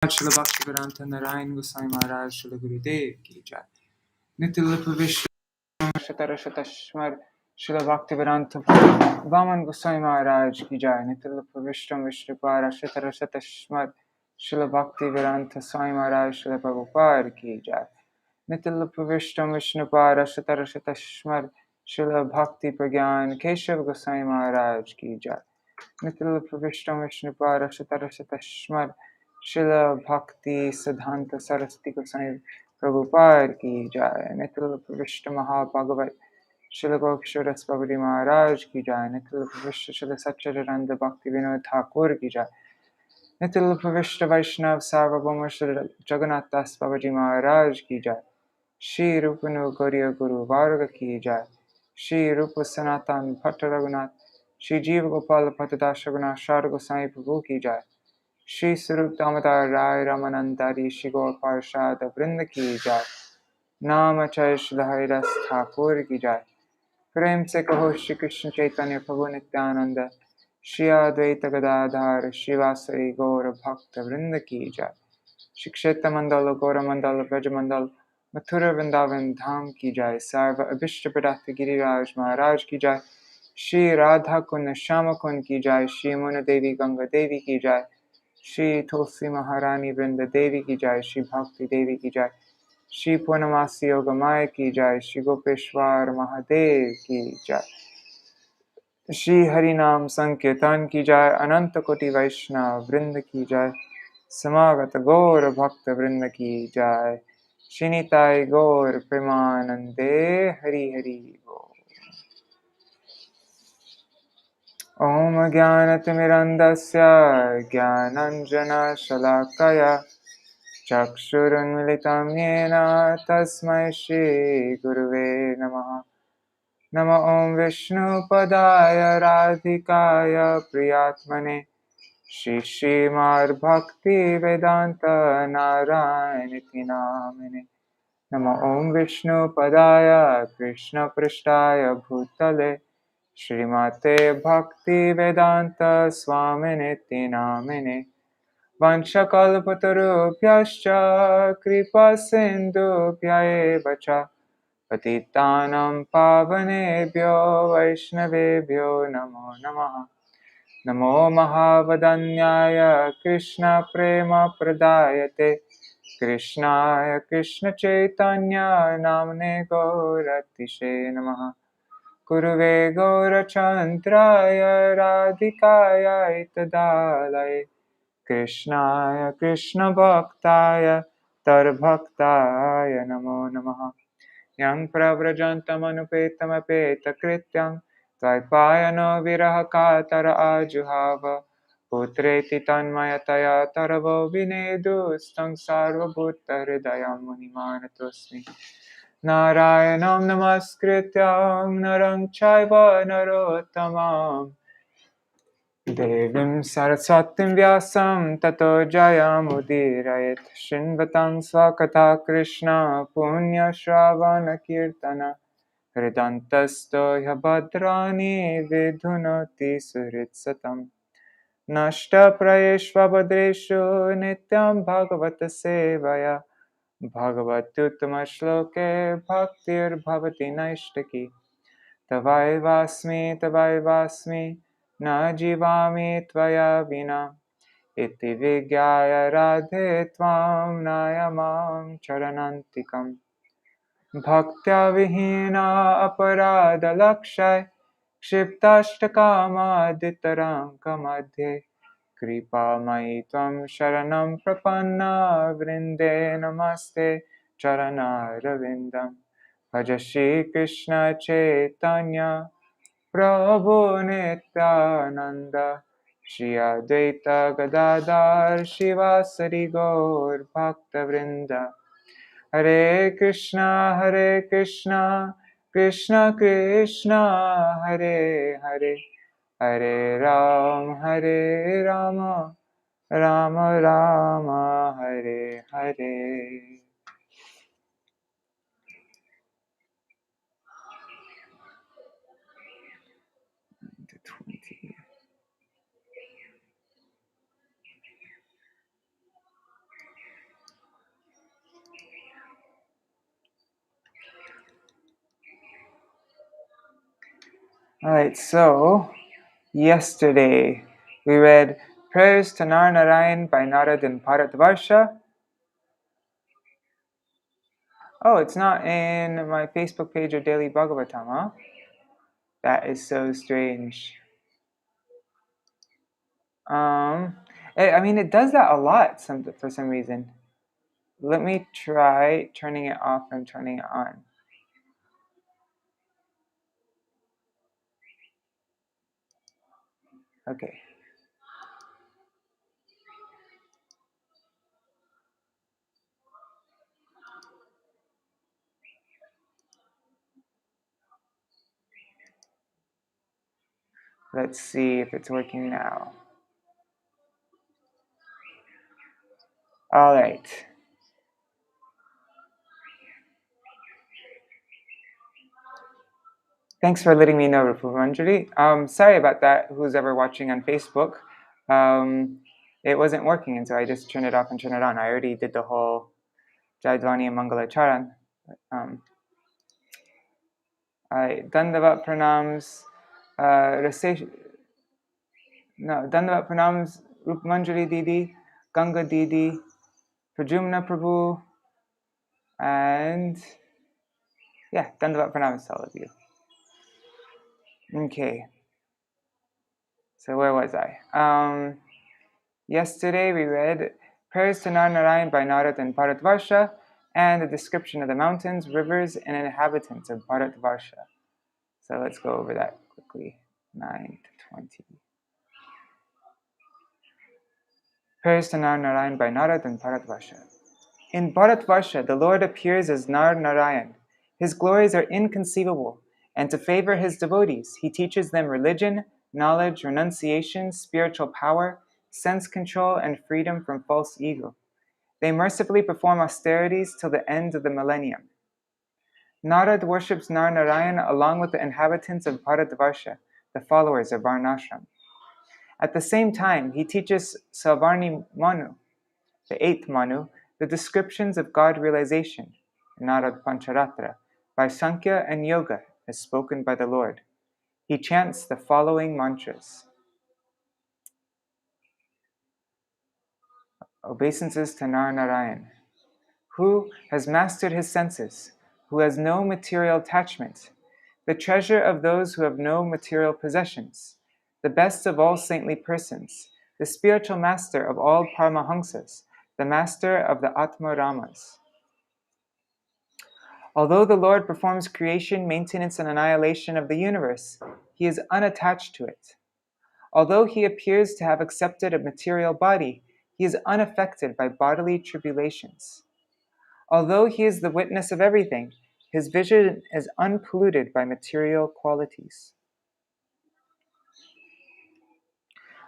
Shri Bhakti-Vedanta Narayan Goswami Maharaj Shri Gurudev ki jai. Nityalapa Vishnu Shatarashatashmar Shri Bhakti-Vedanta Vaman Goswami Maharaj ki jai. Nityalapa Vishnu Vishnupara Shatarashatashmar Shri Bhakti-Vedanta Swami Maharaj Shri Prabhupada ki jai. Nityalapa Vishnu Vishnupara Shatarashatashmar Shri Bhakti Pragyan Keshav Goswami Maharaj ki jai. Nityalapa Vishnu Vishnupara Shatarashatashmar Srila Bhakti Siddhanta Saraswati Goswami Prabhupada ki jai. Nityalapa Vishnu Mahabhagavat Srila Gokshwaras Babadi Maharaj ki jai. Nityalapa Vishnu Srila Satchidananda Bhakti Vinod Thakur ki jai. Nityalapa Vishnu Vaishnav Sarvabhauma Srila Jagannath Das Babaji Maharaj ki jai. Shri Rupanu Gauriya Guru Varga ki jai. Shri Rupa Sanatan Bhatta Raghunath Shri Jiva Gopala Patadash Raghunath Shar Goswami Prabhu ki jai. Shri Sarup Damodar Rai Ramanandari Shri Gaur Parshad Vrinda ki jai. Namachay Shri Haridas Thakur ki jai. Prem se kaho Shri Krishna Chaitanya Prabhu Nityananda Shri Advaita Gadadhar Shri Vasari Gaur Bhakta Vrinda ki jai. Shri Kshetra Mandala Gaura Mandala Braja Mandala Mathura Vrindavan Dham ki jai. Sarva Abhishta Pradata Giriraj Maharaj ki jai. Shri Radha Kund Shama Kund ki jai. Shri Muna Devi Ganga Devi ki jai. Shri Tulsi Maharani Vrinda Devi ki jai. Shri Bhakti Devi ki jai. Shri Purnamasi Yoga Maya ki jai. Shri Gopeshwar Mahadev ki jai. Shri Harinam Sankirtan ki jai. Ananta Koti Vaishnav Vrinda ki jai. Samagata Gaur Bhakta Vrinda ki jai. Shinitai Gaur Premanande Hari Hari Bo. Om Jnanatimidandasya Jnananjana Shalakaya Chakshurunmilitam Yena Tasmai Shri Guruve Namaha. Nama Om Vishnu Padaya Radhikaya Priyatmane Shri Śrīmad-Bhakti Vedanta Narayaniti Namine. Nama Om Vishnu Padaya Krishna Prishtaya Bhutale Shrimate Bhakti Vedanta Swaminiti Namine. Vanchakalpatarubhyascha Kripa Sindhubhya eva cha Patitanam Pavanebhyo Vaishnavebhyo Namo Namaha. Namo Mahavadanyaya Krishna Prema Pradayate Krishnaya Krishna Chaitanya Namne Gauratishe Namaha. Kuruve Gaurachandraya Radhikaya Itadalaye Krishnaya Krishna Bhaktaya Tarbhaktaya Namo Namaha. Yang pravrajantam anupetam apeta krityam Tvaipayano viraha katara ajuhava Putreti tanmayataya taravo vinedu Stang sarva bhutta hridayam munimanatosmi. Narayanam namaskrityam narang chaiva narottamam Devim Saraswatim Vyasam Tato Jayamudhirayat. Shinvatam Swakatha Krishna Punya Shravana Kirtana Hridantasto Yabhadrani Vidhunoti Suhritsatam Nashta Prayeshvabhadreshu Nityam Bhagavata Sevaya Bhagavatuttama Shloke Bhaktir Bhavati Naishtaki Tavai Vasmi Na jivami tvaya vina iti vigyaya radhe tvam nayamam charanantikam bhaktya vihina aparada lakshay kshiptastakama ditaranka madhye kripa mai tvam sharanam prapanna vrinde namaste charana ravindam bhaja Shri Krishna Chaitanya Prabhu Nityananda Shri Advaita Gadadhar Shivasari Gaur Bhakta Vrinda Hare Krishna Krishna Krishna Hare Hare Hare Rama Rama Rama Hare Hare. Alright, so yesterday we read Prayers to Nar Narayan by Narad in Bharata-varṣa. Oh, it's not in my Facebook page or Daily Bhagavatam, huh? That is so strange. It does that a lot for some reason. Let me try turning it off and turning it on. Okay. Let's see if it's working now. All right. Thanks for letting me know, Rupumanjali. Sorry about that, who's ever watching on Facebook. It wasn't working, and so I just turned it off and turned it on. I already did the whole Jaidvani and Mangala Charan. Dandavat pranams, Dandavat pranams, Rupumanjali Didi, Ganga Didi, Prajumna Prabhu, and yeah, Dandavat pranams to all of you. Okay. So where was I? Yesterday we read Prayers to Nar Narayan by Narad in Bharata-varṣa and a description of the mountains, rivers, and inhabitants of Bharata-varṣa. So let's go over that quickly. 9 to 20. Prayers to Nar Narayan by Narad in Bharata-varṣa. In Bharata-varṣa, the Lord appears as Nar Narayan. His glories are inconceivable, and to favor his devotees, he teaches them religion, knowledge, renunciation, spiritual power, sense control, and freedom from false ego. They mercifully perform austerities till the end of the millennium. Narad worships Nar Narayan along with the inhabitants of Bharata-varṣa, the followers of Varnashram. At the same time, he teaches Savarni Manu, the eighth Manu, the descriptions of God realization, Narad Pancharatra, by Sankhya and Yoga, as spoken by the Lord. He chants the following mantras. Obeisances to Nar Narayan. Who has mastered his senses, who has no material attachment, the treasure of those who have no material possessions, the best of all saintly persons, the spiritual master of all Paramahamsas, the master of the Atma Ramas. Although the Lord performs creation, maintenance, and annihilation of the universe, he is unattached to it. Although he appears to have accepted a material body, he is unaffected by bodily tribulations. Although he is the witness of everything, his vision is unpolluted by material qualities.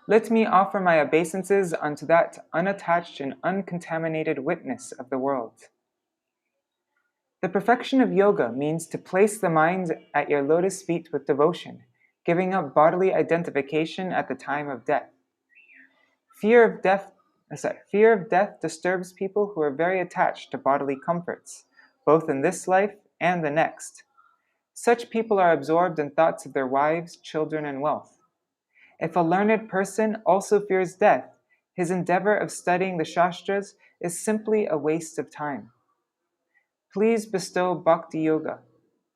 Let me offer my obeisances unto that unattached and uncontaminated witness of the world. The perfection of yoga means to place the mind at your lotus feet with devotion, giving up bodily identification at the time of death. Fear of death disturbs people who are very attached to bodily comforts, both in this life and the next. Such people are absorbed in thoughts of their wives, children, and wealth. If a learned person also fears death, his endeavor of studying the Shastras is simply a waste of time. Please bestow Bhakti Yoga.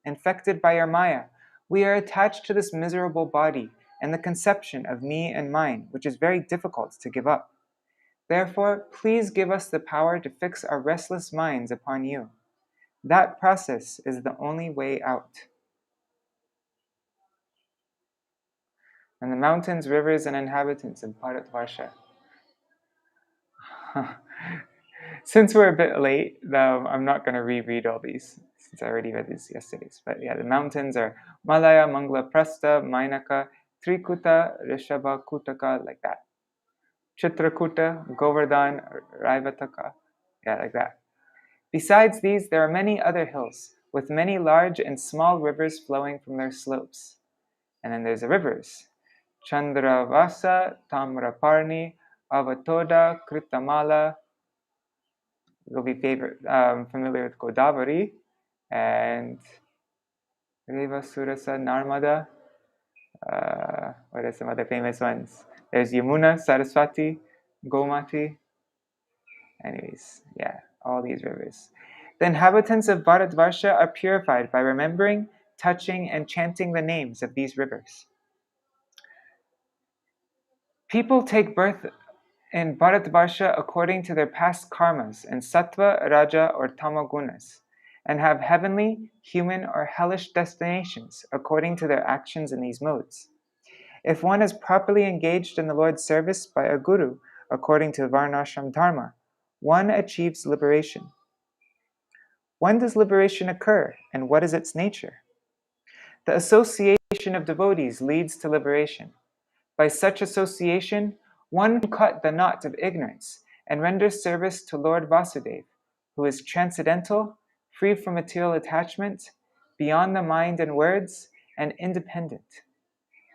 Infected by our Maya, we are attached to this miserable body and the conception of me and mine, which is very difficult to give up. Therefore, please give us the power to fix our restless minds upon you. That process is the only way out. And the mountains, rivers, and inhabitants of Bharata-varṣa. Since we're a bit late, I'm not going to reread all these, since I already read these yesterday. But yeah, the mountains are Malaya, Mangla, Prastha, Mainaka, Trikuta, Rishabha, Kutaka, like that. Chitrakuta, Govardhan, Raivataka, yeah, like that. Besides these, there are many other hills, with many large and small rivers flowing from their slopes. And then there's the rivers. Chandravasa, Tamraparni, Avatoda, Kritamala. You'll be familiar with Godavari and Reva Surasa, Narmada. What are some other famous ones? There's Yamuna, Saraswati, Gomati. Anyways, yeah, all these rivers. The inhabitants of Bharata-varṣa are purified by remembering, touching, and chanting the names of these rivers. People take birth in Bharata-varṣa according to their past karmas in sattva, raja, or tamagunas, and have heavenly, human, or hellish destinations according to their actions in these modes. If one is properly engaged in the Lord's service by a guru according to varnashram dharma, one achieves liberation. When does liberation occur, and what is its nature? The association of devotees leads to liberation. By such association, one can cut the knot of ignorance and render service to Lord Vasudeva, who is transcendental, free from material attachment, beyond the mind and words, and independent.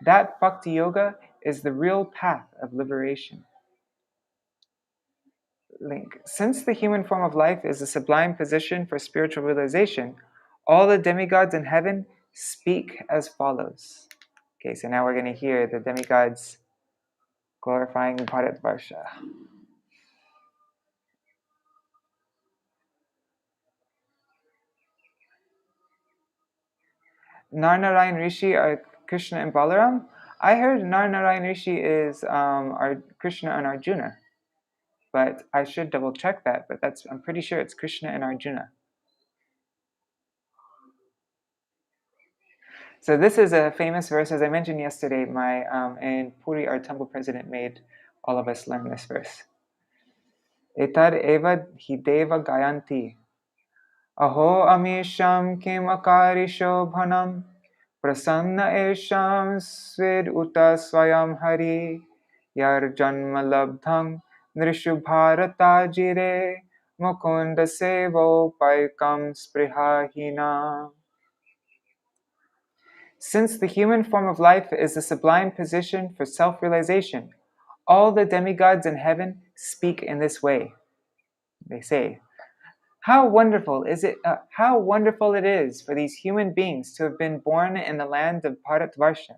That bhakti yoga is the real path of liberation. Link. Since the human form of life is a sublime position for spiritual realization, all the demigods in heaven speak as follows. Okay, so now we're going to hear the demigods glorifying Bharata-varṣa. Nar-Narayan Rishi are Krishna and Balaram. I heard Nar-Narayan Rishi is Krishna and Arjuna, but I should double check that. But I'm pretty sure it's Krishna and Arjuna. So this is a famous verse, as I mentioned yesterday. In Puri, our temple president made all of us learn this verse. Etar eva hideva gayanti. Aho amisham kim akarisho bhanam. Prasanna esham svid uta swayam hari. Yar janma labdham nrishu bharata jire. Mukunda sevo paikam sprihahina. Since the human form of life is a sublime position for self-realization, all the demigods in heaven speak in this way. They say, how wonderful it is for these human beings to have been born in the land of Bharata-varṣa.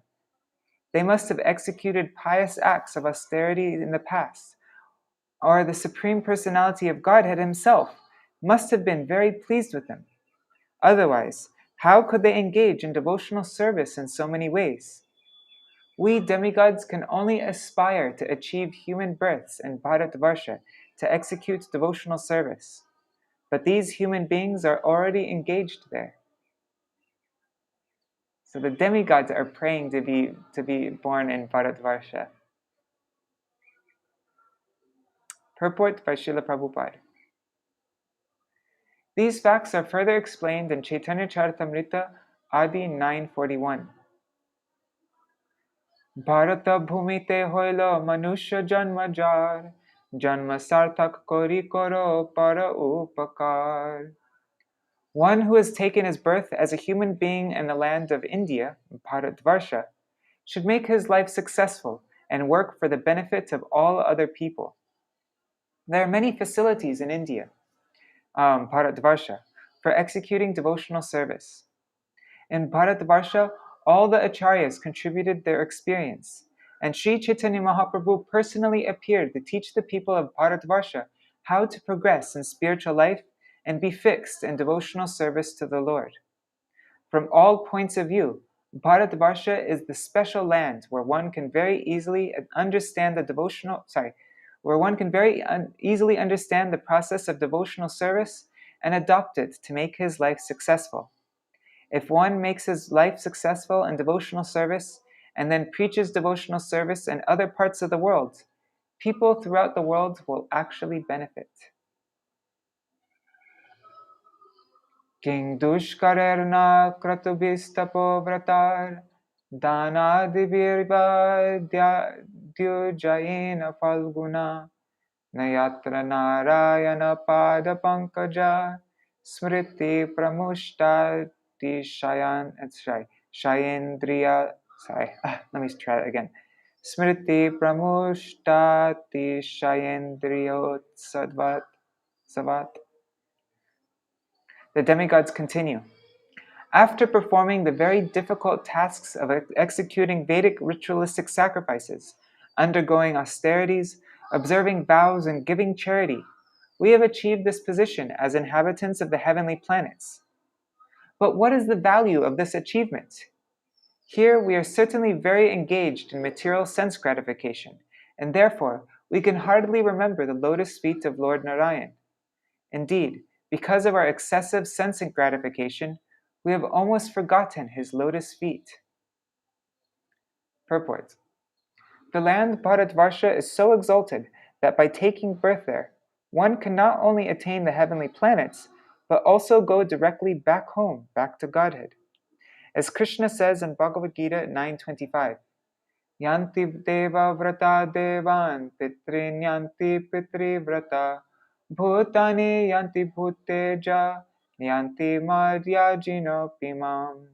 They must have executed pious acts of austerity in the past, or the Supreme Personality of Godhead himself must have been very pleased with them. Otherwise, how could they engage in devotional service in so many ways? We demigods can only aspire to achieve human births in Bharata-varṣa to execute devotional service. But these human beings are already engaged there. So the demigods are praying to be born in Bharata-varṣa. Purport by Srila Prabhupada. These facts are further explained in Chaitanya Charitamrita Adi 941. Bharata bhumite hoilo manusya janma jar, janma sarthak kori koro para upakar. One who has taken his birth as a human being in the land of India, Bharata-varṣa, should make his life successful and work for the benefit of all other people. There are many facilities in India, Bharata-varṣa, for executing devotional service. In Bharata-varṣa, all the acharyas contributed their experience, and Sri Chaitanya Mahaprabhu personally appeared to teach the people of Bharata-varṣa how to progress in spiritual life and be fixed in devotional service to the Lord. From all points of view, Bharata-varṣa is the special land where one can very easily understand the process of devotional service and adopt it to make his life successful. If one makes his life successful in devotional service and then preaches devotional service in other parts of the world, people throughout the world will actually benefit. King dushkarerna kratubhistapo vratar danadivirva dyujayena falguna nayatra narayana pada pankaja smriti pramushtati shayendriya. Let me try that again. Smriti pramushtati shayendriyot savat. The demigods continue. After performing the very difficult tasks of executing Vedic ritualistic sacrifices, undergoing austerities, observing vows, and giving charity, we have achieved this position as inhabitants of the heavenly planets. But what is the value of this achievement? Here we are certainly very engaged in material sense gratification, and therefore we can hardly remember the lotus feet of Lord Narayan. Indeed, because of our excessive sense gratification, we have almost forgotten his lotus feet. Purport. The land Bharata-varṣa is so exalted that by taking birth there, one can not only attain the heavenly planets, but also go directly back home, back to Godhead. As Krishna says in Bhagavad Gita 9:25, Yanti deva vrata devan pitrin yanti pitri vrata bhutani yanti bhuteja yanti madhyajino pimam.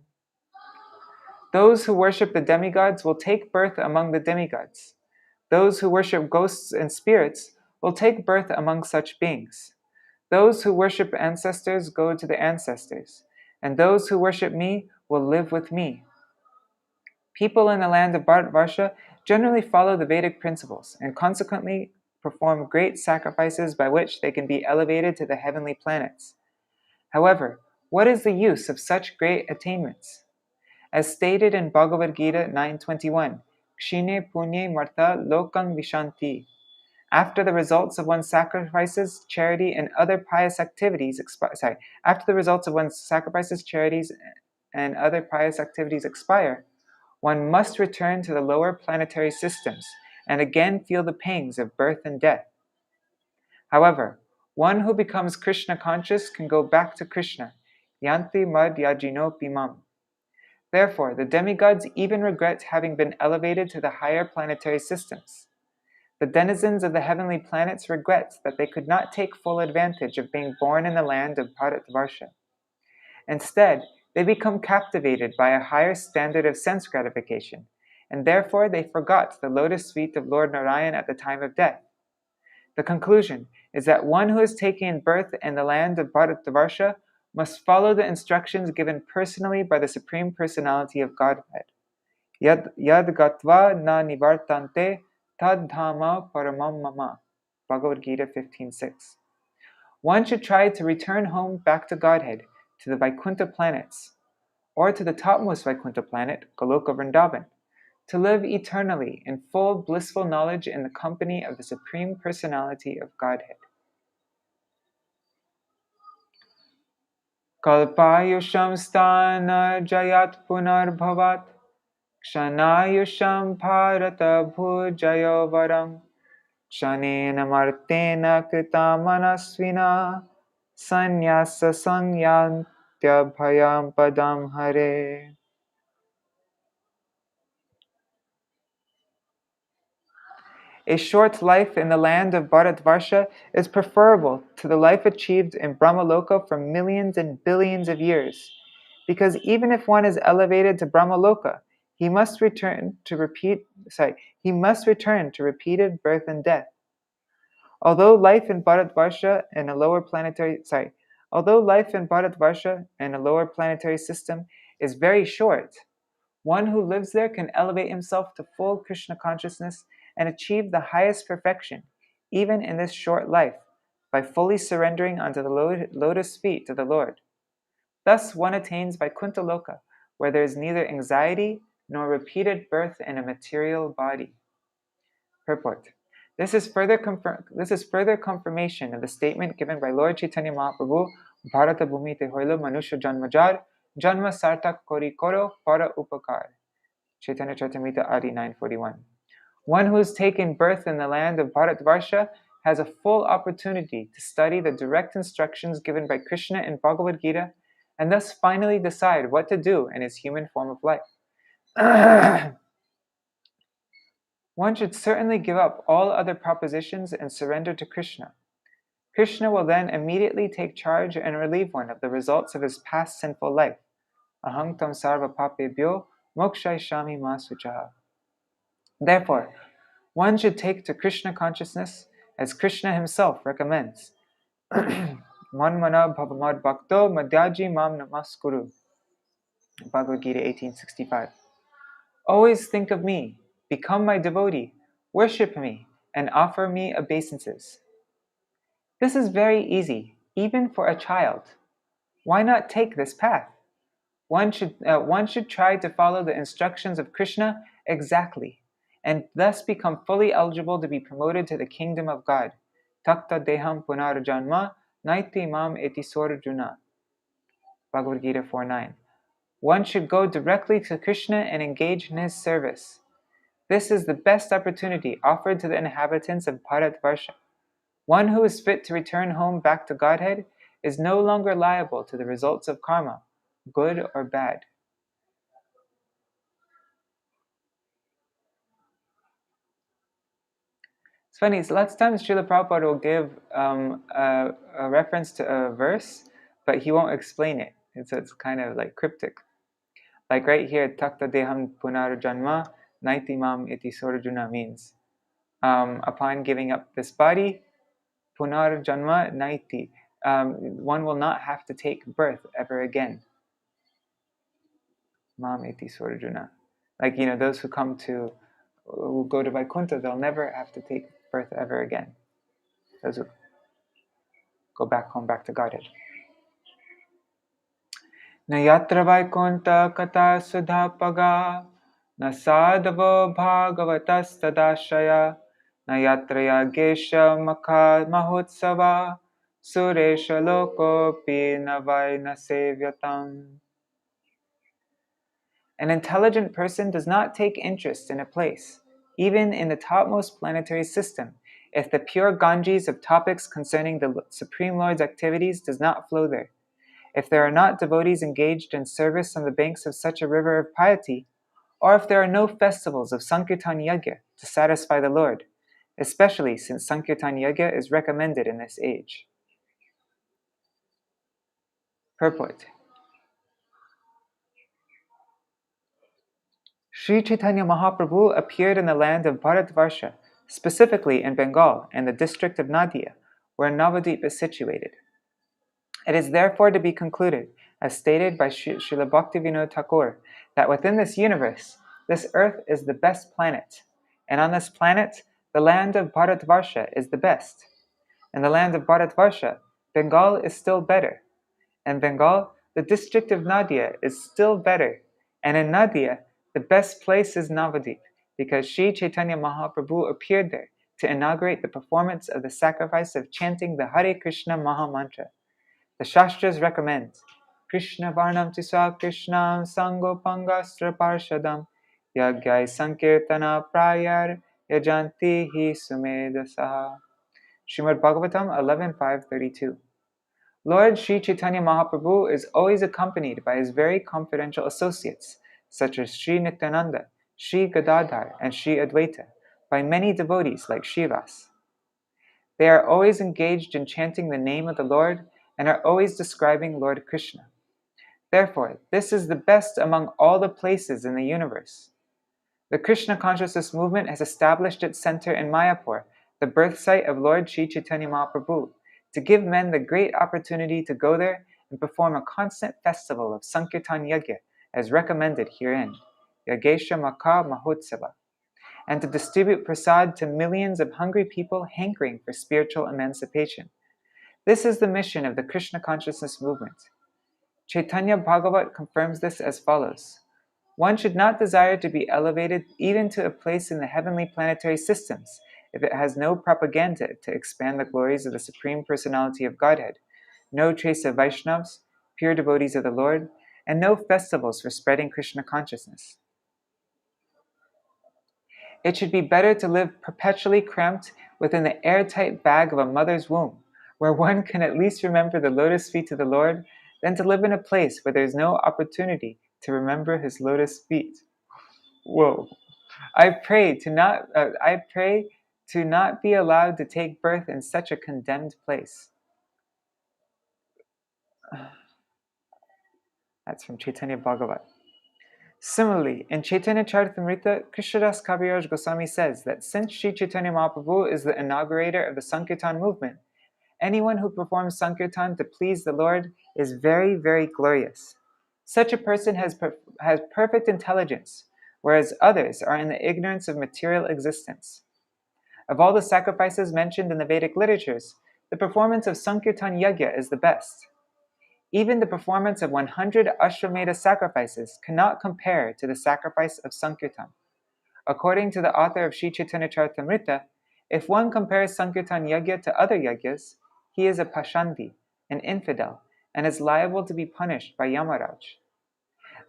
Those who worship the demigods will take birth among the demigods. Those who worship ghosts and spirits will take birth among such beings. Those who worship ancestors go to the ancestors, and those who worship me will live with me. People in the land of Bharata-varṣa generally follow the Vedic principles and consequently perform great sacrifices by which they can be elevated to the heavenly planets. However, what is the use of such great attainments? As stated in Bhagavad Gita 9:21, Kshine punye martha lokang vishanti. After the results of one's sacrifices, charity, and other pious activities expire, one must return to the lower planetary systems and again feel the pangs of birth and death. However, one who becomes Krishna conscious can go back to Krishna, yanti madhyajino pimam. Therefore, the demigods even regret having been elevated to the higher planetary systems. The denizens of the heavenly planets regret that they could not take full advantage of being born in the land of Bharata-varṣa. Instead, they become captivated by a higher standard of sense gratification, and therefore they forgot the lotus feet of Lord Narayan at the time of death. The conclusion is that one who has taken birth in the land of Bharata-varṣa must follow the instructions given personally by the Supreme Personality of Godhead. Yad gatva na nivartante tad dhamma paramam mama. Bhagavad Gita 15:6. One should try to return home back to Godhead, to the Vaikuntha planets, or to the topmost Vaikuntha planet, Goloka Vrindavan, to live eternally in full blissful knowledge in the company of the Supreme Personality of Godhead. Kalpayusham sthana jayat punar bhavat kshanayusham bharata bhujayo varam shanena martena krita manasvina sanyasa sanyantya bhayam padam hare. A short life in the land of Bharata-varṣa is preferable to the life achieved in Brahmaloka for millions and billions of years, because even if one is elevated to Brahmaloka, he must return to repeated birth and death. Although life in Bharata-varṣa and a lower planetary system is very short, one who lives there can elevate himself to full Krishna consciousness and achieve the highest perfection, even in this short life, by fully surrendering unto the lotus feet of the Lord. Thus one attains Vaikuntha Loka, where there is neither anxiety nor repeated birth in a material body. Purport. This is further confirmation of the statement given by Lord Chaitanya Mahaprabhu, Bharata Bhumi te hoilo manusya janmajar, janma sartak kori koro para upakar. Chaitanya Charitamrita Adi 9:41. One who has taken birth in the land of Bharata-varṣa has a full opportunity to study the direct instructions given by Krishna in Bhagavad Gita and thus finally decide what to do in his human form of life. One should certainly give up all other propositions and surrender to Krishna. Krishna will then immediately take charge and relieve one of the results of his past sinful life. Aham tam sarva papebhyo mokshaishami ma suchaha. Therefore, one should take to Krishna consciousness as Krishna himself recommends. Manmana bhavamad bhakto madhyaji mam namaskuru. Bhagavad Gita 1865. Always think of me, become my devotee, worship me, and offer me obeisances. This is very easy, even for a child. Why not take this path? One should try to follow the instructions of Krishna exactly, and thus become fully eligible to be promoted to the kingdom of God. Takta deham punarjanma naiti mam eti sorjuna. Bhagavad Gita 4:9. One should go directly to Krishna and engage in his service. This is the best opportunity offered to the inhabitants of Bharata-varṣa. One who is fit to return home back to Godhead is no longer liable to the results of karma, good or bad. It's funny, so lots of times Srila Prabhupada will give a reference to a verse, but he won't explain it. And so it's kind of like cryptic. Like right here, Takta Deham Punarjanma Naiti Mam Iti Sorjuna means upon giving up this body, Punarjanma Naiti, one will not have to take birth ever again. Mam Iti Sorjuna. Like, those who go to Vaikuntha, they'll never have to take birth ever again. Those who go back home, back to Godhead. Na yatra Vaikuntha kata sudhapaga, na sadhavo bhagavatas tadashaya, na yatra yagesha makha mahotsava, suresha lokopi navaina sevyatam. An intelligent person does not take interest in a place, even in the topmost planetary system, if the pure Ganges of topics concerning the Supreme Lord's activities does not flow there. If there are not devotees engaged in service on the banks of such a river of piety, or if there are no festivals of Sankirtan Yajna to satisfy the Lord, especially since Sankirtan Yajna is recommended in this age. Purport. Sri Chaitanya Mahaprabhu appeared in the land of Bharata-varṣa, specifically in Bengal and the district of Nadia, where Navadvīpa is situated. It is therefore to be concluded, as stated by Srila Bhaktivinoda Thakur, that within this universe, this earth is the best planet, and on this planet, the land of Bharata-varṣa is the best. In the land of Bharata-varṣa, Bengal is still better. In Bengal, the district of Nadia is still better, and in Nadia, the best place is Navadvīpa, because Sri Chaitanya Mahaprabhu appeared there to inaugurate the performance of the sacrifice of chanting the Hare Krishna Maha Mantra. The Shastras recommend Krishna Varnam Tisa Krishnam Sangopangastra Parshadam Yagyai Sankirtana Prayar Yajanti Hi Sumedasaha. Śrīmad-Bhāgavatam 11.5.32. Lord Sri Chaitanya Mahaprabhu is always accompanied by his very confidential associates, such as Sri Nityananda, Sri Gadadhar, and Sri Advaita, by many devotees like Srivas. They are always engaged in chanting the name of the Lord and are always describing Lord Krishna. Therefore, this is the best among all the places in the universe. The Krishna consciousness movement has established its center in Mayapur, the birthsite of Lord Sri Chaitanya Mahaprabhu, to give men the great opportunity to go there and perform a constant festival of Sankirtan Yajna, as recommended herein, Yagesha Makha Mahotsava, and to distribute prasad to millions of hungry people hankering for spiritual emancipation. This is the mission of the Krishna consciousness movement. Chaitanya Bhagavat confirms this as follows. One should not desire to be elevated even to a place in the heavenly planetary systems if it has no propaganda to expand the glories of the Supreme Personality of Godhead, no trace of Vaishnavas, pure devotees of the Lord, and no festivals for spreading Krishna consciousness. It should be better to live perpetually cramped within the airtight bag of a mother's womb, where one can at least remember the lotus feet of the Lord, than to live in a place where there is no opportunity to remember his lotus feet. Whoa. I pray to not be allowed to take birth in such a condemned place. That's from Chaitanya Bhagavat. Similarly, in Chaitanya Charitamrita, Krishnadas Kaviraj Goswami says that since Sri Chaitanya Mahaprabhu is the inaugurator of the Sankirtan movement, anyone who performs Sankirtan to please the Lord is very, very glorious. Such a person has perfect intelligence, whereas others are in the ignorance of material existence. Of all the sacrifices mentioned in the Vedic literatures, the performance of Sankirtan Yajna is the best. Even the performance of 100 Ashwamedha sacrifices cannot compare to the sacrifice of Sankirtan. According to the author of Sri Chaitanya Charitamrita, if one compares Sankirtan Yajna to other yajnas, he is a Pashandi, an infidel, and is liable to be punished by Yamaraj.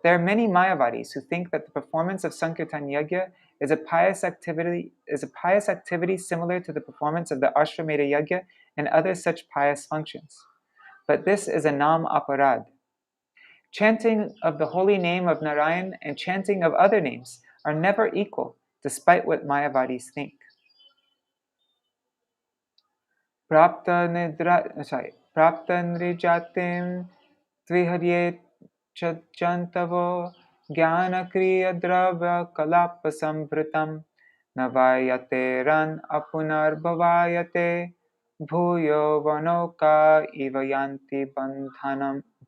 There are many Mayavadis who think that the performance of Sankirtan Yajna is a pious activity similar to the performance of the Ashwamedha Yajna and other such pious functions. But this is a nam aparad. Chanting of the holy name of Narayan and chanting of other names are never equal, despite what Mayavadis think. Prapta nrijatim tviharyet chantavo jnana kriya dravya kalapa samvritam navayate ran apunar bhavayate bhuyo vanoka ivayanti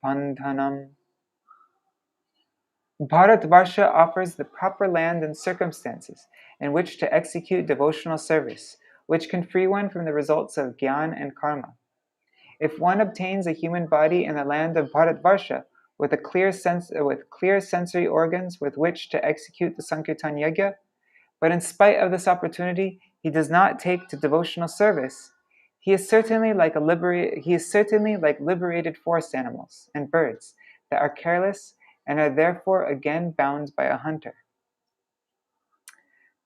bandhanam. Bharata-varṣa offers the proper land and circumstances in which to execute devotional service, which can free one from the results of jnana and karma. If one obtains a human body in the land of Bharata-varṣa with clear sensory organs with which to execute the Sankirtan Yajna, but in spite of this opportunity he does not take to devotional service, he is certainly like liberated forest animals and birds that are careless and are therefore again bound by a hunter.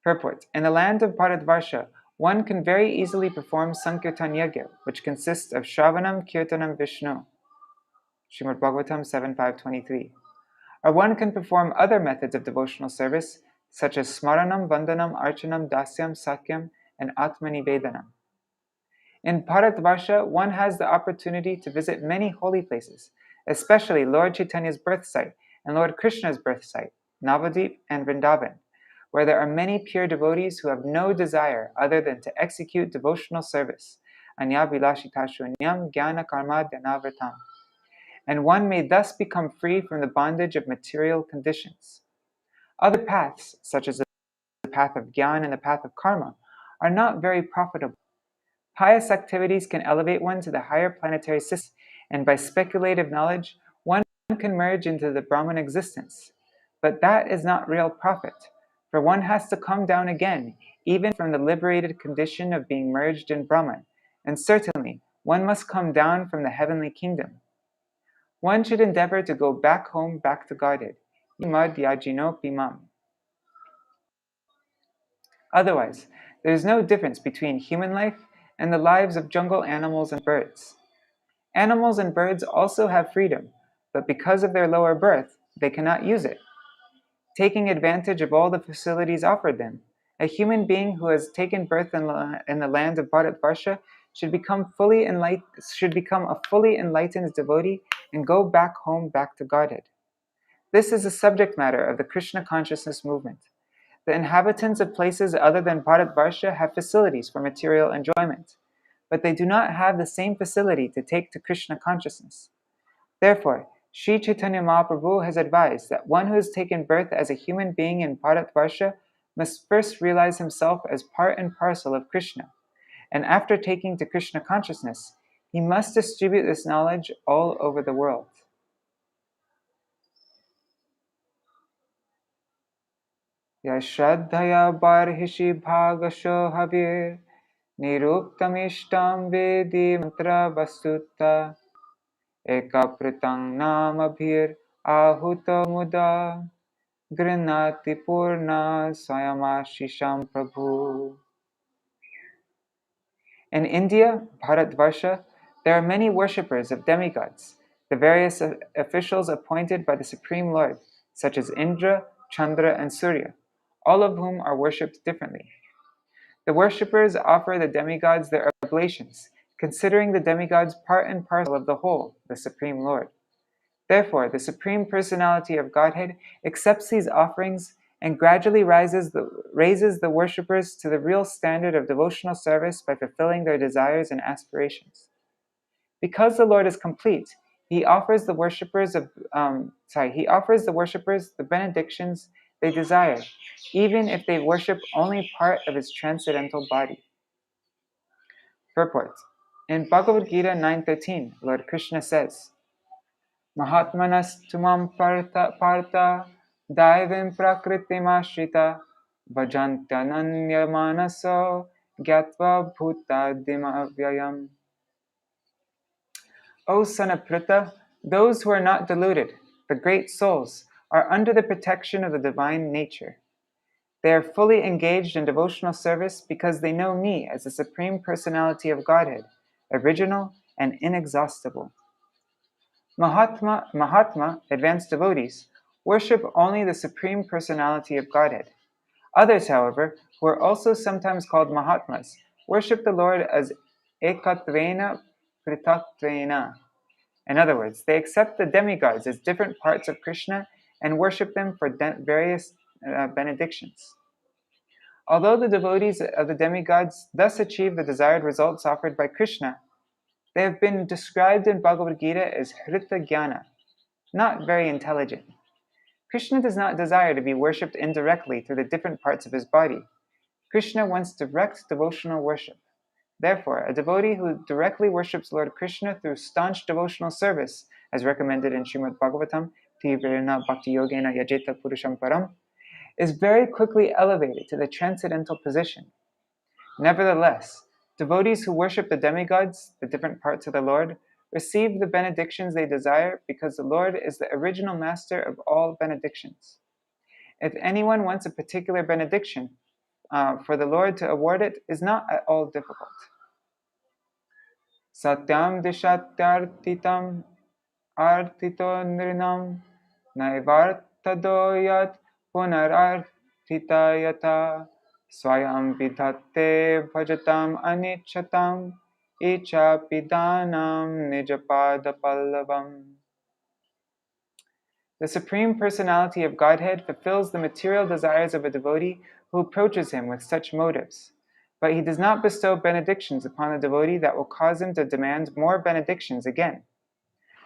Purport. In the land of Bharata-varṣa, one can very easily perform Sankirtan Yajna, which consists of Shravanam, Kirtanam, Vishnu, Śrīmad-Bhāgavatam 7.5.23. Or one can perform other methods of devotional service, such as Smaranam, Vandanam, Archanam, Dasyam, Sakyam, and Atmanivedanam. In Bharata-varṣa, one has the opportunity to visit many holy places, especially Lord Chaitanya's birth site and Lord Krishna's birth site, Navadvip and Vrindavan, where there are many pure devotees who have no desire other than to execute devotional service, Anya Vilashitashunyam Jnana Karma Dhanavritam, and one may thus become free from the bondage of material conditions. Other paths, such as the path of Jnana and the path of Karma, are not very profitable. Pious activities can elevate one to the higher planetary system, and by speculative knowledge, one can merge into the Brahman existence. But that is not real profit, for one has to come down again, even from the liberated condition of being merged in Brahman, and certainly one must come down from the heavenly kingdom. One should endeavor to go back home, back to Godhead. Yimad yajino pimam. Otherwise, there is no difference between human life and the lives of jungle animals and birds. Animals and birds also have freedom, but because of their lower birth, they cannot use it. Taking advantage of all the facilities offered them, a human being who has taken birth in the land of Bharata-varṣa should become a fully enlightened devotee and go back home, back to Godhead. This is the subject matter of the Krishna consciousness movement. The inhabitants of places other than Bharata-varṣa have facilities for material enjoyment, but they do not have the same facility to take to Krishna consciousness. Therefore, Sri Chaitanya Mahaprabhu has advised that one who has taken birth as a human being in Bharata-varṣa must first realize himself as part and parcel of Krishna, and after taking to Krishna consciousness, he must distribute this knowledge all over the world. Yashraddhaya barhishi bhagasho havir niruptamishtam vedi mantra vastutta ekapritang namabhir ahuta muda grinati purna swayamashisham prabhu. In India, Bharat-varṣa, there are many worshippers of demigods, the various officials appointed by the Supreme Lord, such as Indra, Chandra, and Surya, all of whom are worshipped differently. The worshippers offer the demigods their oblations, considering the demigods part and parcel of the whole, the Supreme Lord. Therefore, the Supreme Personality of Godhead accepts these offerings and gradually raises the worshippers to the real standard of devotional service by fulfilling their desires and aspirations. Because the Lord is complete, He offers the worshippers the benedictions they desire, even if they worship only part of his transcendental body. Purport. In Bhagavad Gita 9:13, Lord Krishna says, Mahatmanas tumam partha daivim prakritimashita bhajantyananya manaso gyatva bhutadimavyayam. O son of Pritha, those who are not deluded, the great souls, are under the protection of the divine nature. They are fully engaged in devotional service because they know me as the Supreme Personality of Godhead, original and inexhaustible. Mahatma, advanced devotees, worship only the Supreme Personality of Godhead. Others, however, who are also sometimes called Mahatmas, worship the Lord as Ekatvena Pritatvena. In other words, they accept the demigods as different parts of Krishna and worship them for various benedictions. Although the devotees of the demigods thus achieve the desired results offered by Krishna, they have been described in Bhagavad Gita as Hrita Jnana, not very intelligent. Krishna does not desire to be worshipped indirectly through the different parts of his body. Krishna wants direct devotional worship. Therefore, a devotee who directly worships Lord Krishna through staunch devotional service, as recommended in Śrīmad-Bhāgavatam, Tivrena Bhakti Yogena Yajeta Purusham Param, is very quickly elevated to the transcendental position. Nevertheless, devotees who worship the demigods, the different parts of the Lord, receive the benedictions they desire because the Lord is the original master of all benedictions. If anyone wants a particular benediction, for the Lord to award it is not at all difficult. Satyam dishatyartitam artito nrinam naivartadoyat punarartitayata swayam vidhatte bhajatam anichatam ichapidanam nijapada pallavam. The Supreme Personality of Godhead fulfills the material desires of a devotee who approaches him with such motives, but he does not bestow benedictions upon a devotee that will cause him to demand more benedictions again.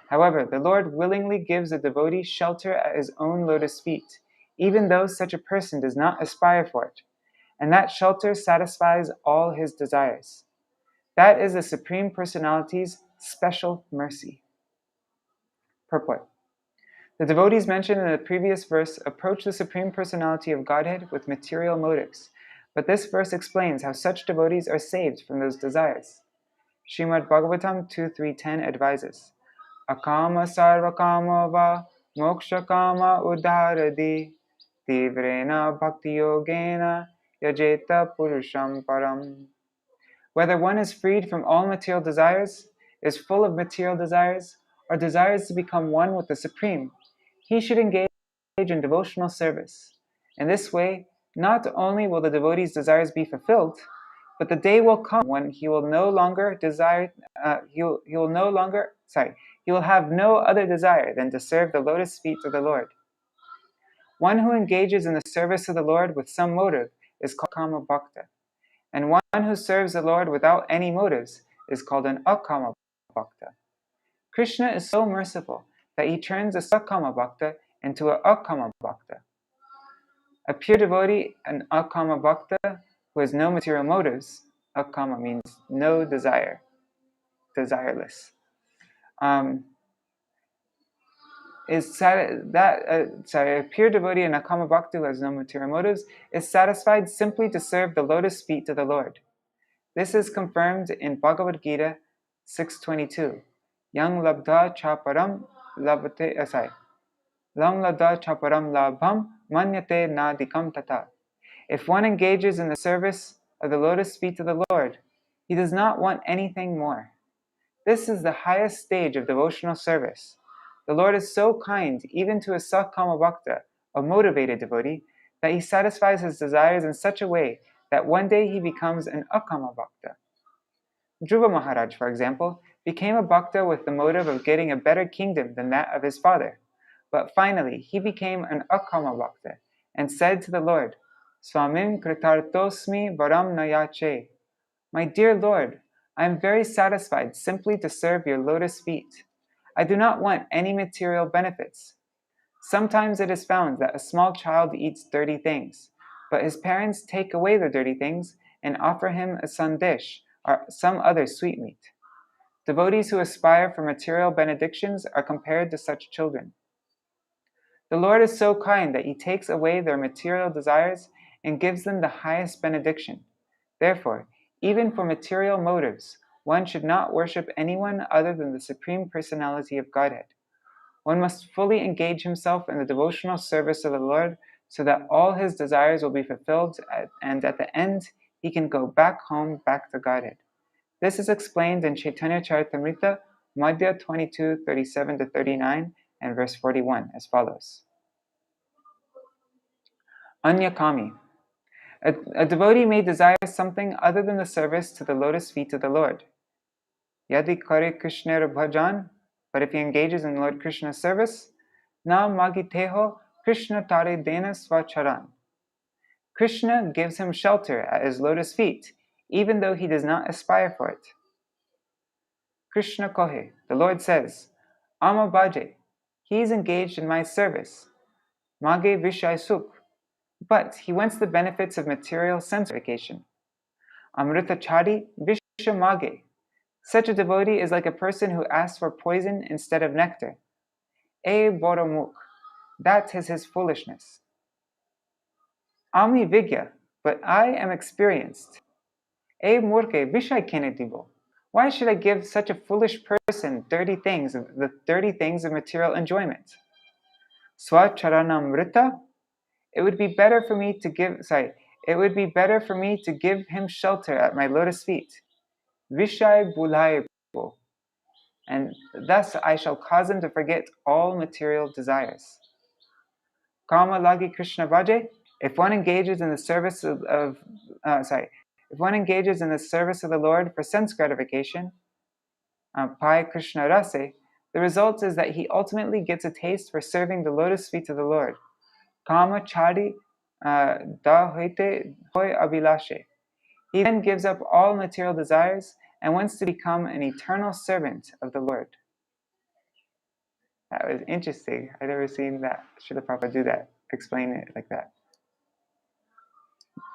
However, the Lord willingly gives a devotee shelter at his own lotus feet, even though such a person does not aspire for it, and that shelter satisfies all his desires. That is the Supreme Personality's special mercy. Purport. The devotees mentioned in the previous verse approach the Supreme Personality of Godhead with material motives, but this verse explains how such devotees are saved from those desires. Śrīmad-Bhāgavatam 2.3.10 advises, Akama sarvakama va moksha kama udharadi tivrena bhakti yogena yajeta purusham param. Whether one is freed from all material desires, is full of material desires, or desires to become one with the Supreme, he should engage in devotional service. In this way, not only will the devotee's desires be fulfilled, but the day will come when he will have no other desire than to serve the lotus feet of the Lord. One who engages in the service of the Lord with some motive is called Kama Bhakta, and one who serves the Lord without any motives is called an Akama Bhakta. Krishna is so merciful that he turns a Sakama Bhakta into a Akama Bhakta. A pure devotee, an Akama Bhakta, who has no material motives, Akama means no desire, desireless, a pure devotee, an Akama Bhakta who has no material motives, is satisfied simply to serve the lotus feet of the Lord. This is confirmed in Bhagavad Gita 6.22. Yang labdha chaparam labhate Lam labdha chaparam labham manyate nadikam tata. If one engages in the service of the lotus feet of the Lord, he does not want anything more. This is the highest stage of devotional service. The Lord is so kind even to a Sakama Bhakta, a motivated devotee, that he satisfies his desires in such a way that one day he becomes an Akama Bhakta. Dhruva Maharaj, for example, became a Bhakta with the motive of getting a better kingdom than that of his father. But finally, he became an Akama Bhakta and said to the Lord, Swamim kritartosmi varam nayache. My dear Lord, I am very satisfied simply to serve your lotus feet. I do not want any material benefits. Sometimes it is found that a small child eats dirty things, but his parents take away the dirty things and offer him a sandesh or some other sweetmeat. Devotees who aspire for material benedictions are compared to such children. The Lord is so kind that He takes away their material desires and gives them the highest benediction. Therefore, even for material motives, one should not worship anyone other than the Supreme Personality of Godhead. One must fully engage himself in the devotional service of the Lord so that all his desires will be fulfilled, and at the end, he can go back home, back to Godhead. This is explained in Chaitanya Charitamrita, Madhya 22, 37-39, and verse 41 as follows. Anyakami. A devotee may desire something other than the service to the lotus feet of the Lord. Yadi kare Krishna bhajan, but if he engages in Lord Krishna's service, na magiteho Krishna tare dena svacharan. Krishna gives him shelter at his lotus feet, even though he does not aspire for it. Krishna kohe, the Lord says, Ama bhaje, he is engaged in my service. Mage vishay sukh, but he wants the benefits of material sense gratification. Amrita chari visha mage. Such a devotee is like a person who asks for poison instead of nectar. E boromukh, that is his foolishness. Ami vigya, but I am experienced. E murke vishay kene dibo. Why should I give such a foolish person the dirty things of material enjoyment? Swacharanamrita, it would be better for me to give him shelter at my lotus feet. Vishay bulaibo, and thus I shall cause him to forget all material desires. Kama lagi Krishna bhaje, if one engages in the service of the Lord for sense gratification, pai Krishna rase, the result is that he ultimately gets a taste for serving the lotus feet of the Lord. Kama chari da hoite hoi abhilashe. He then gives up all material desires and wants to become an eternal servant of the Lord. That was interesting. I'd never seen that. Srila Prabhupada do that. Explain it like that.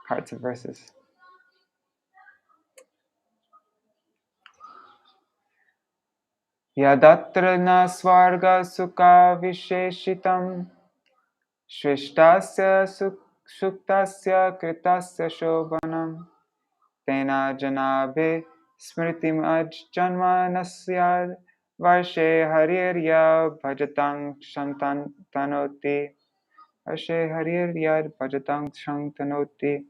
Parts of verses. Yadatra na swarga sukha visheshitam Shrishtasya suktasya kritasya shobhanam Tena janabe smritim janma nasyad Varshe harirya bhajatang shantanoti Varshe harirya bhajatang shantanoti.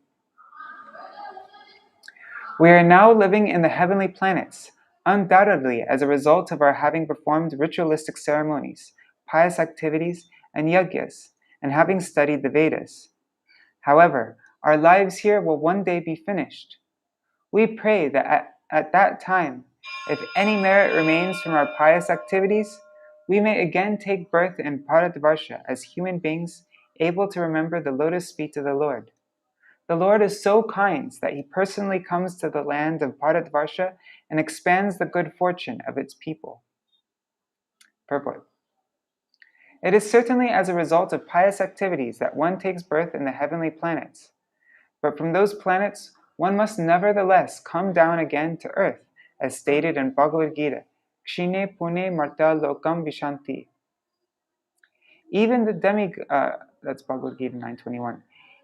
We are now living in the heavenly planets, undoubtedly as a result of our having performed ritualistic ceremonies, pious activities, and yagyas, and having studied the Vedas. However, our lives here will one day be finished. We pray that at that time, if any merit remains from our pious activities, we may again take birth in Bharata-varṣa as human beings able to remember the lotus feet of the Lord. The Lord is so kind that He personally comes to the land of Bharata-varṣa and expands the good fortune of its people. Purport. It is certainly as a result of pious activities that one takes birth in the heavenly planets. But from those planets, one must nevertheless come down again to earth, as stated in Bhagavad Gita, Kshine Pune Marta Lokam Vishanti. Even the that's Bhagavad Gita 9:21.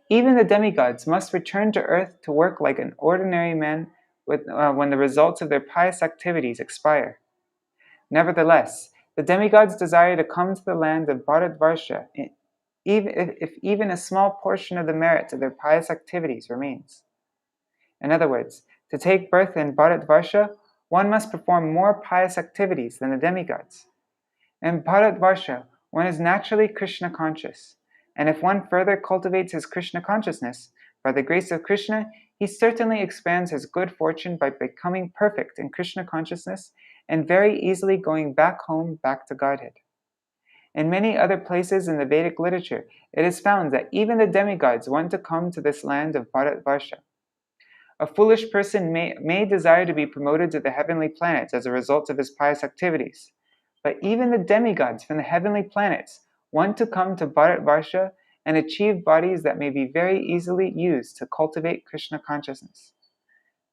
Even the demigods must return to earth to work like an ordinary man when the results of their pious activities expire. Nevertheless, the demigods desire to come to the land of Bharata-varṣa, if even a small portion of the merit of their pious activities remains. In other words, to take birth in Bharata-varṣa, one must perform more pious activities than the demigods. In Bharata-varṣa, one is naturally Krishna conscious, and if one further cultivates his Krishna consciousness, by the grace of Krishna, he certainly expands his good fortune by becoming perfect in Krishna consciousness and very easily going back home, back to Godhead. In many other places in the Vedic literature, it is found that even the demigods want to come to this land of Bharata-varṣa. A foolish person may desire to be promoted to the heavenly planets as a result of his pious activities, But even the demigods from the heavenly planets want to come to Bharata-varṣa and achieve bodies that may be very easily used to cultivate Krishna consciousness.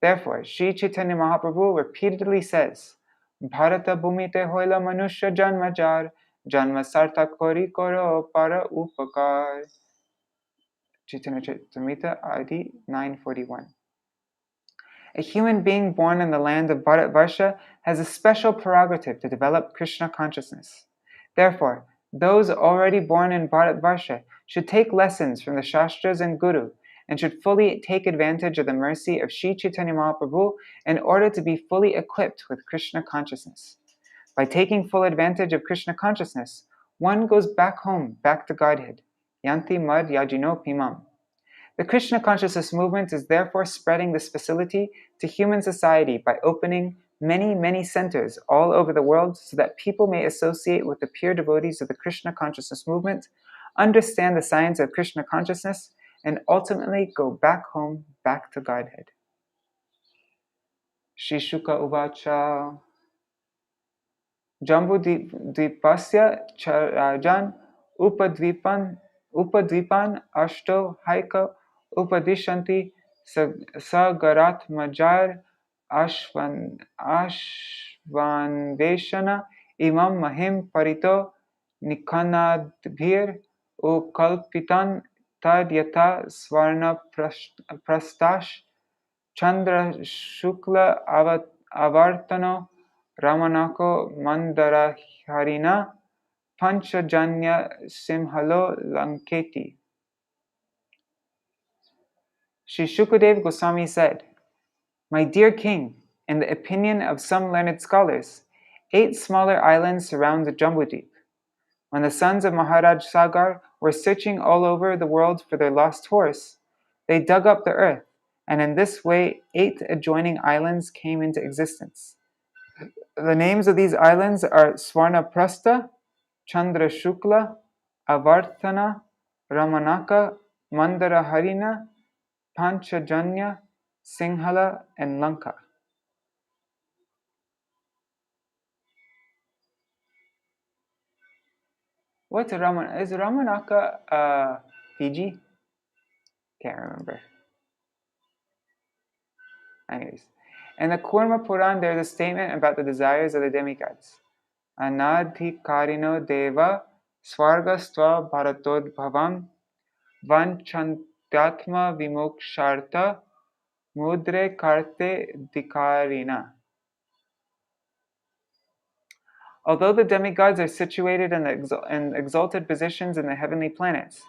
Therefore, Sri Chaitanya Mahaprabhu repeatedly says, Bharata bhumite hoila manushya janmajar, janma sarthak kori koro para upakar. Chaitanya Charitamrita Adi 941. A human being born in the land of Bharata-varṣa has a special prerogative to develop Krishna consciousness. Therefore, those already born in Bharata-varṣa should take lessons from the Shastras and Guru and should fully take advantage of the mercy of Sri Chaitanya Mahaprabhu in order to be fully equipped with Krishna consciousness. By taking full advantage of Krishna consciousness, one goes back home, back to Godhead. Yanti mad yajino pimam. The Krishna consciousness movement is therefore spreading this facility to human society by opening many, many centers all over the world so that people may associate with the pure devotees of the Krishna consciousness movement, understand the science of Krishna consciousness, and ultimately go back home, back to Godhead. Shri Shuka Uvacha Jambūdvīpasya Charajan Upadvipan Ashto Haika Upadishanti Sagaratmajar Ashvanveshana Imam Mahim Parito Nikanadbhir Ukalpitan Tad Yata Swarna Prastash Chandra Shukla Avartano Ramanako Mandaraharina Panchajanya Simhalo Lanketi. Sri Shukadev Goswami said, My dear king, in the opinion of some learned scholars, 8 smaller islands surround the Jambūdvīpa. When the sons of Maharaj Sagar were searching all over the world for their lost horse, they dug up the earth, and in this way 8 adjoining islands came into existence. The names of these islands are Swarnaprastha, Chandra Shukla, Avartana, Ramanaka, Mandaraharina, Panchajanya, Singhala, and Lanka. What's Ramanaka? Is Ramanaka Fiji? Can't remember. Anyways. In the Kurma Puran, there is a statement about the desires of the demigods. Anadhikarino deva swargastva bharatodbhavam vanchantyatma vimoksharta mudre karte dikarina. Although the demigods are situated in exalted positions in the heavenly planets,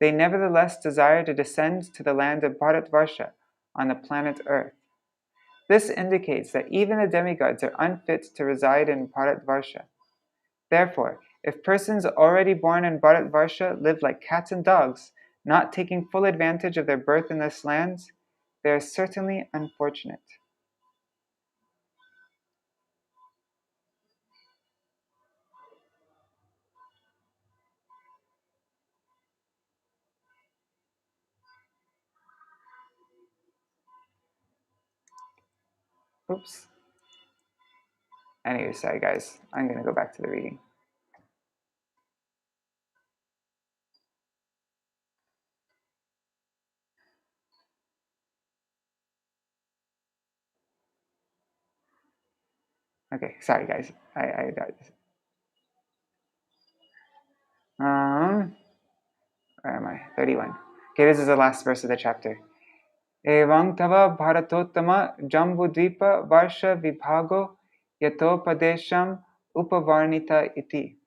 they nevertheless desire to descend to the land of Bharata-varṣa on the planet Earth. This indicates that even the demigods are unfit to reside in Bharata-varṣa. Therefore, if persons already born in Bharata-varṣa live like cats and dogs, not taking full advantage of their birth in this land, they are certainly unfortunate. Oops. Anyway, sorry guys, I'm going to go back to the reading. Okay, sorry guys, I got this. Where am I? 31. Okay, this is the last verse of the chapter. Evang tava bharatottama Jambūdvīpa varsha vibhago yatopadesham upavarnita iti.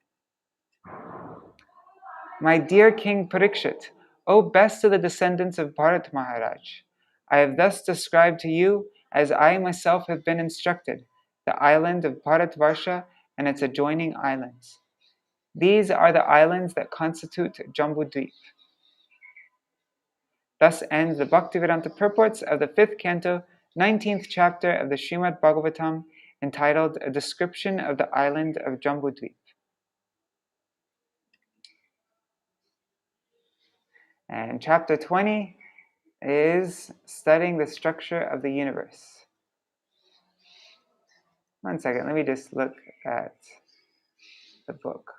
My dear King Parikshit, O best of the descendants of Bharat Maharaj, I have thus described to you, as I myself have been instructed, the island of Bharata-varṣa and its adjoining islands. These are the islands that constitute Jambūdvīpa. Thus ends the Bhaktivedanta purports of the 5th canto, 19th chapter of the Śrīmad-Bhāgavatam, entitled A Description of the Island of Jambūdvīpa. And chapter 20 is studying the structure of the universe. One second, let me just look at the book.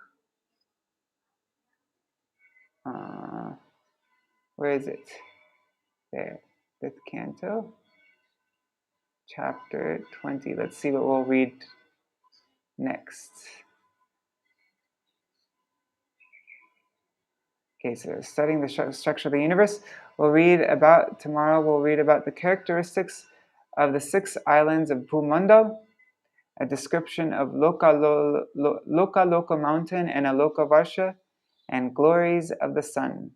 Where is it? There. 5th canto, chapter 20. Let's see what we'll read next. Okay, so studying the structure of the universe. Tomorrow we'll read about the characteristics of the 6 islands of Bhumandal, a description of Loka mountain and Bharata-varṣa, and glories of the sun.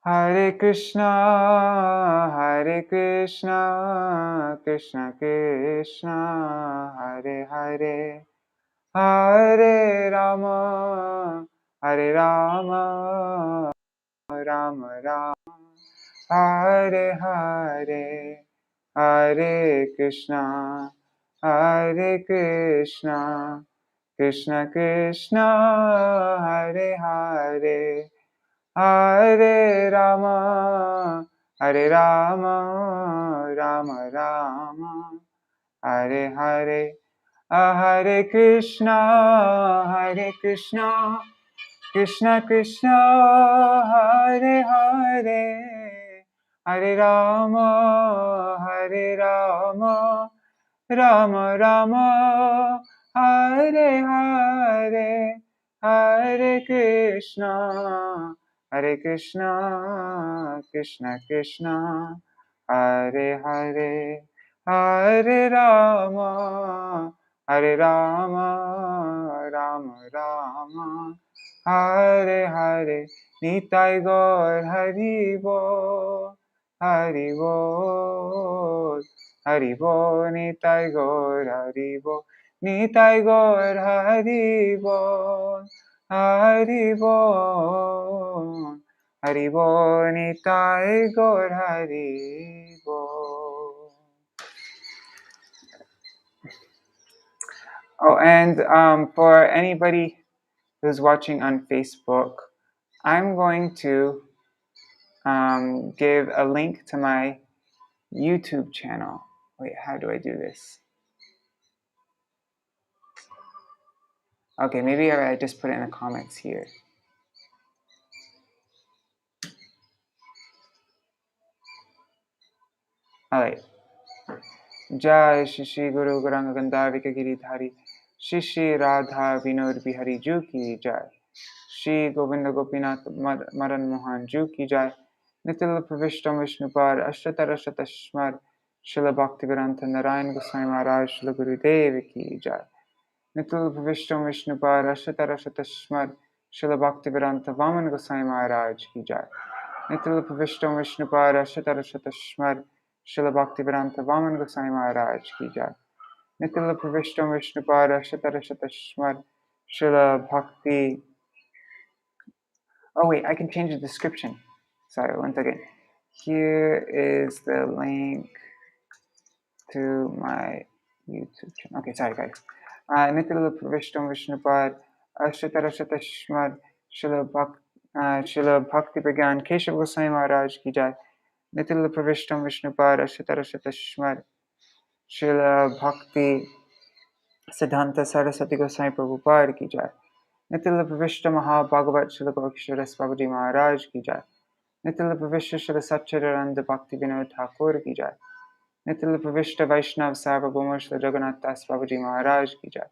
Hare Krishna, Krishna Krishna, Hare Hare, Hare Rama, Rama Rama, Hare Hare, Hare Krishna, Krishna Krishna, Hare Hare, Hare Rama, Rama Rama, Hare Hare, Hare Krishna, Krishna Krishna, Hare Hare, Hare Rama, Rama Rama, Hare Hare, Hare Krishna, Krishna Krishna, Hare Hare, Hare Rama, Rama Rama, Hare Hare. Nitai Gaur Hari Bol, Hari Bol, Hari Bol, Nitai Gaur Hari Bol, Nitai Gaur Hari Bol, Hari Bol, Hari Bol, Nitai Gaur Hari Bol. Oh, and for anybody who's watching on Facebook, I'm going to give a link to my YouTube channel. Wait, how do I do this? Okay, maybe I just put it in the comments here. Alright. Jai Shri Guru Gauranga Gandharika Giridhari Shri Shri Radha Vinod Bihari Ju Ki Jai Shri Govinda Gopinath Madan Mohan Ju Ki Jai Nitil Pravishtam Vishnupad Ashtatara Shatashmar Srila Bhaktivedanta Narayan Goswami Maharaj Srila Gurudev Ki Jai Nitil Pravishtam Vishnupad Ashtatara Shatashmar Srila Bhaktivedanta Vaman Goswami Maharaj Ki Jai Nitil Pravishtam Vishnupad Ashtatara Shatashmar Srila Bhaktivedanta Vaman Goswami Maharaj Ki Jai Nitil Pravishtam Vishnupad Ashtatara Shatashmar Srila Bhakti. Oh wait, I can change the description. Sorry, one second. Here is the link to my YouTube channel. Okay, sorry guys. Nitil Pravishtam Vishnupad Ashtatara Shatashmar Srila Bhakti Pragyan Keshav Goswami Maharaj Ki Jai Nitil Pravishtam Vishnupad Ashtatara Shatashmar Srila Bhakti Siddhanta Saraswati Goswami Prabhupada Ki Jai Nitil Pravishta Maha-Bhagavat Srila Gaurkishore Babaji Maharaj Ki Jai Nitil Pravishta Srila Satchidananda Bhakti Vinod Thakur Ki Jai Nitil Pravishta Vaishnav Sarvabhauma Srila Jagannath Das Babaji Maharaj Ki Jai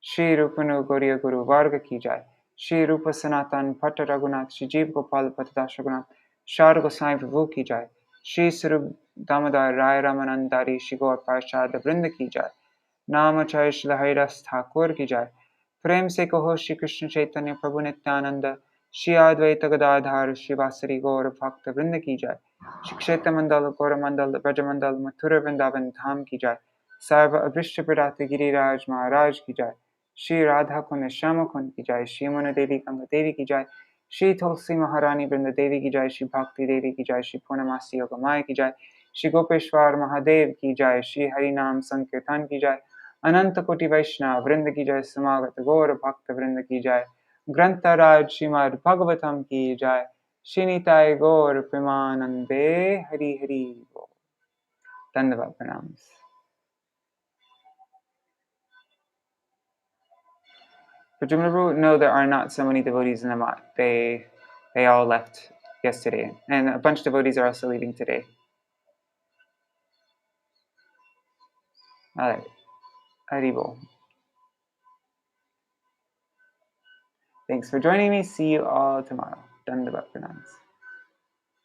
Shri Rupanu Gauriya Guru Varga Ki Jai Shri Rupa Sanatan Bhatta Raghunath Shri Jeev Gopal Patadash Raghunath Shar Goswami Prabhu Ki Jai Shri Sarup Damodar Rai Ramanandari Shri Gaur Parshad Vrinda Ki Jai Namacharya Srila Haridas Thakur Ki Jai प्रेम से कहो श्री कृष्ण चैतन्य प्रभु नित्यानंद श्री अद्वैत गदाधर श्रीवासरी गौर भक्त वृंद की जय श्री क्षेत्र मंडल गौर मंडल ब्रज मंडल मथुरा वृंदावन धाम की जय सर्व अभीष्ट प्रदाते गिरिराज महाराज की जय श्री राधा कुंड श्याम कुंड की जय श्री मनु देवी गंगा देवी की जय श्री तुलसी महारानी वृंद देवी की जय श्री भक्ति देवी की जय श्री पूर्णमासी योग माया की जय श्री गोपेश्वर महादेव की जय श्री हरि नाम संकीर्तन की जय अनंत कोटि वैष्णव वृंद की जय समागत गौर भक्त वृंद की जय ग्रंथराज श्रीमद् भागवतम की जय श्री निताय गौर प्रेमानंदे हरि हरि बोल। धन्यवाद प्रणाम। Prajumna Prabhu, no, there are not so many devotees in the mat. They all left yesterday. And a bunch of devotees are also leaving today. Alright. Haribol. Thanks for joining me. See you all tomorrow. Dandavat pranams.